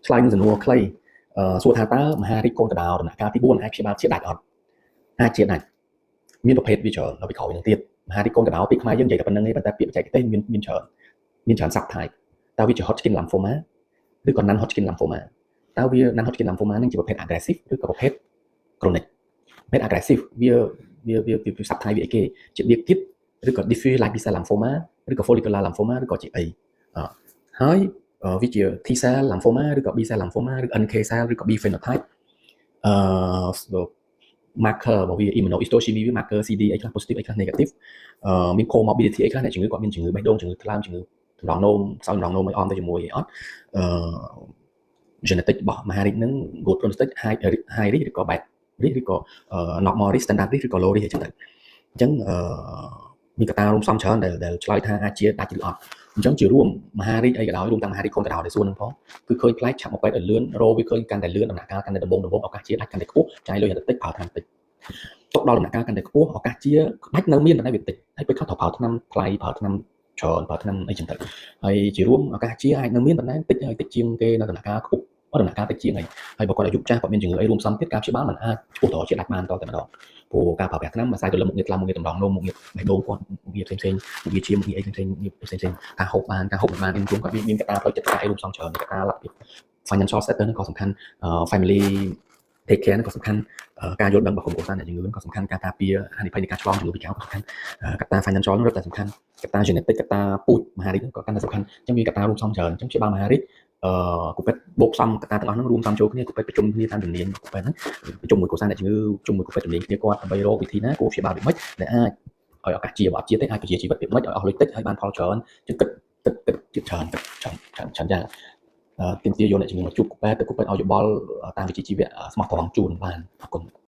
ឆ្លើយនឹងសំណួរខ្លីសួរថាតើមហារីកកូនកដោដំណាក់កាលទី4អាចព្យាបាលជាតិដាច់អត់អាចជាតិដាច់មានប្រភេទវាច្រើនដល់ពីក្រោយនឹងទៀតមហារីកកូនកដោពាក្យខ្មែរយើងនិយាយតែប៉ុណ្្នឹងឯងប៉ុន្តែពាក្យបច្ចេកទេសមានច្រើនស័ព្ទ type តើវាជា Hodgkin lymphoma ឬក៏ non Hodgkin lymphoma តើវា non Hodgkin lymphoma នឹងជាប្រភេទ aggressive ឬក៏ប្រភេទ chronic ប្រភេទ aggressive វាស័ព្ទ type វាអីគេជា big kid ឬក៏ diffuse large B-cell lymphoma ឬក៏ follicular lymphoma ឬក៏ជាអីហើយវាជា T cell lymphoma ឬក៏ B cell lymphoma ឬ NK cell ឬក៏ B phenotype marker របស់វា immunohistochemistry វា marker CD អីខ្លះ positive អីខ្លះ negative មាន comorbidity អីខ្លះអ្នកជំងឺគាត់មានជំងឺបេះដូងជំងឺថ្លើមជំងឺតម្រងនោមខ្សោយតម្រងនោមអីអមទៅជាមួយអត់genetic របស់មហារីកនឹង good pronostic high risk ឬក៏ bad risk ឬក៏ normal risk standard risk ឬក៏ low risk អញ្ចឹងមានកត្តារួមផ្សំច្រើនដែលឆ្លើយថាអាចជាដាច់ឬអត់អញ្ចឹងជារួមមហារីកអីក៏ដោយរួមទាំងមហារីកកូនកដោដែលសួរនឹងផងគឺឃើញផ្លែកឆាប់មកពេទ្យឲ្យលឿនរោវាឃើញកាន់តែលឿនដំណាក់កាលកាន់តែដំបូងឱកាសជាដាច់កាន់តែខ្ពស់ចាយលុយតិចប្រើថ្នាំតិចទុកដល់ដំណាក់កាលកាន់តែខ្ពស់ឱកាសជាដាច់នៅមានតែវាតិចហើយពេលខ្លះត្រូវប្រើថ្នាំថ្លៃប្រើថ្នាំច្រើនប្រើថ្នាំអីចឹងទៅហើយជារួមឱកាសជាអាចនៅមានប៉ុន្តែតិចហើយតិចជាងគេនៅដំណាក់កាលខ្ពស់ដំណាក់កាលតិចជាងហើយបើគាត់អាយុចាស់គាត់មានជំងឺអីរួមផ្សំទៀតការព្យាបាលមិនអាចឈ្មោះតជាដាច់បានតតែម្ដងព្រោះការប្រើប្រាស់ថ្នាំមួយសាយទៅលើមុខងារខ្លាំងមុខងារតម្រងនោមមុខងារបេះដូងគាត់មុខងារផ្សេងមុខងារឈាមមុខងារអីផ្សេងការហូបបានការហូបមិនបានអីជួនគាត់មានកត្តាផ្លូវចិត្តស្អីរួមផ្សំច្រើនកត្តាលទ្ធភាព financial sector ហ្នឹងក៏សំខាន់ family take care ហ្នឹងក៏សំខាន់ការយល់ដឹងរបស់ក្រុមគ្រួសារអ្នកជំងឺក៏សំខាន់ការការពារហានិភ័យនៃការឆ្លងជំងឺពីក្រៅក៏សំខាន់កត្តា financial ហ្នឹងរឹតតែសំខាន់កត្តា genetic កត្តាពូជមហារីកក៏កាន់តែសំខាន់អញ្ចឹងមានកត្តារួមផ្សំច្រើនអញ្ចឹងព្យាបាលមហារីកគូពេទ្យបូកផ្សំកត្តាទាំងអស់ហ្នឹងរួមផ្សំចូលគ្នាគូពេទ្យប្រជុំគ្នាតាមជំនាញគូពេទ្យហ្នឹងប្រជុំមួយគ្រួសារអ្នកជំងឺប្រជុំមួយគូពេទ្យជំនាញគ្នាគាត់ដើម្បីរកវិធីណាគួរព្យាបាលវាមិនដែលអាចឲ្យឱកាសជាបើអត់ជាទេអាចពជាជីវិតវាមិនឲ្យអស់លុយតិចហើយបានផលច្រើនជិតចិត្តច្រើនយ៉ាងទាមទារយកអ្នកជំងឺមកជួបគូពេទ្យទៅគូពេទ្យឲ្យយោបល់តាមវិជ្ជាជីវៈស្មោះត្រង់ជូនបានអរគុណ